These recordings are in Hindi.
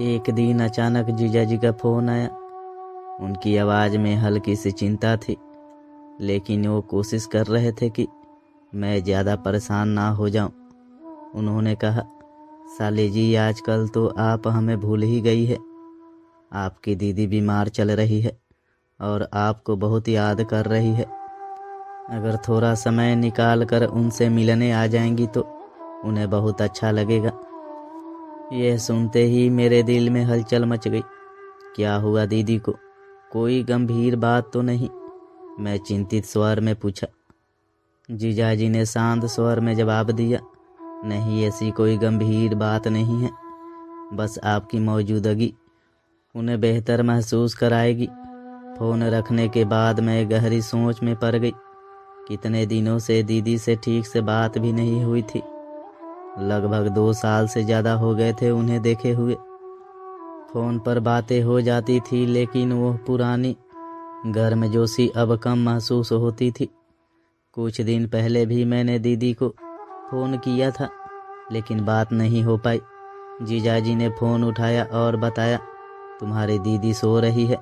एक दिन अचानक जीजा जी का फोन आया। उनकी आवाज़ में हल्की सी चिंता थी, लेकिन वो कोशिश कर रहे थे कि मैं ज़्यादा परेशान ना हो जाऊं। उन्होंने कहा, साली जी आजकल तो आप हमें भूल ही गई है। आपकी दीदी बीमार चल रही है और आपको बहुत याद कर रही है। अगर थोड़ा समय निकाल कर उनसे मिलने आ जाएंगी तो उन्हें बहुत अच्छा लगेगा। यह सुनते ही मेरे दिल में हलचल मच गई। क्या हुआ दीदी को? कोई गंभीर बात तो नहीं? मैं चिंतित स्वर में पूछा। जीजाजी ने शांत स्वर में जवाब दिया, नहीं, ऐसी कोई गंभीर बात नहीं है। बस आपकी मौजूदगी उन्हें बेहतर महसूस कराएगी। फ़ोन रखने के बाद मैं गहरी सोच में पड़ गई। कितने दिनों से दीदी से ठीक से बात भी नहीं हुई थी। लगभग 2 साल से ज़्यादा हो गए थे उन्हें देखे हुए। फ़ोन पर बातें हो जाती थी, लेकिन वो पुरानी गर्मजोशी अब कम महसूस होती थी। कुछ दिन पहले भी मैंने दीदी को फ़ोन किया था, लेकिन बात नहीं हो पाई। जीजाजी ने फ़ोन उठाया और बताया, तुम्हारी दीदी सो रही है।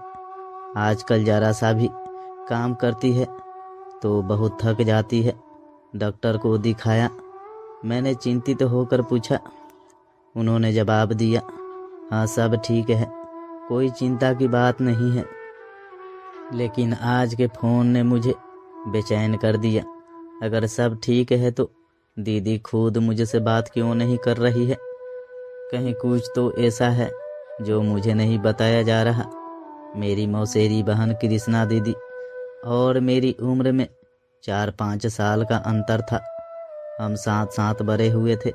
आजकल ज़रा सा भी काम करती है तो बहुत थक जाती है। डॉक्टर को दिखाया? मैंने चिंतित होकर पूछा। उन्होंने जवाब दिया, हाँ सब ठीक है, कोई चिंता की बात नहीं है। लेकिन आज के फ़ोन ने मुझे बेचैन कर दिया। अगर सब ठीक है तो दीदी खुद मुझसे बात क्यों नहीं कर रही है? कहीं कुछ तो ऐसा है जो मुझे नहीं बताया जा रहा। मेरी मौसेरी बहन कृष्णा दीदी और मेरी उम्र में 4-5 साल का अंतर था। हम साथ साथ बड़े हुए थे,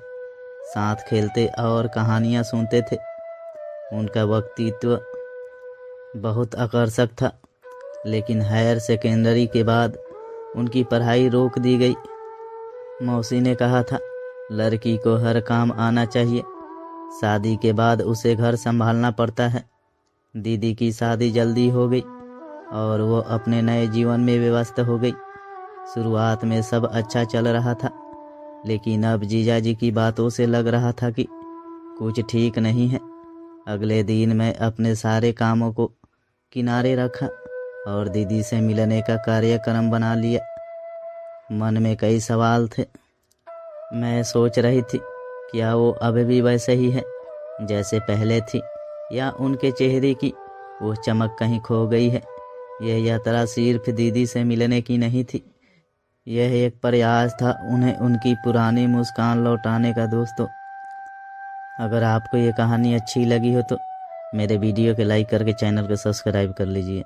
साथ खेलते और कहानियाँ सुनते थे। उनका व्यक्तित्व बहुत आकर्षक था, लेकिन हायर सेकेंडरी के बाद उनकी पढ़ाई रोक दी गई। मौसी ने कहा था, लड़की को हर काम आना चाहिए, शादी के बाद उसे घर संभालना पड़ता है। दीदी की शादी जल्दी हो गई और वो अपने नए जीवन में व्यस्त हो गई। शुरुआत में सब अच्छा चल रहा था, लेकिन अब जीजाजी की बातों से लग रहा था कि कुछ ठीक नहीं है। अगले दिन मैं अपने सारे कामों को किनारे रखा और दीदी से मिलने का कार्यक्रम बना लिया। मन में कई सवाल थे। मैं सोच रही थी, क्या वो अभी भी वैसे ही है जैसे पहले थी, या उनके चेहरे की वो चमक कहीं खो गई है। यह यात्रा सिर्फ दीदी से मिलने की नहीं थी, यह एक प्रयास था उन्हें उनकी पुरानी मुस्कान लौटाने का। दोस्तों, अगर आपको ये कहानी अच्छी लगी हो तो मेरे वीडियो को लाइक करके चैनल को सब्सक्राइब कर लीजिए।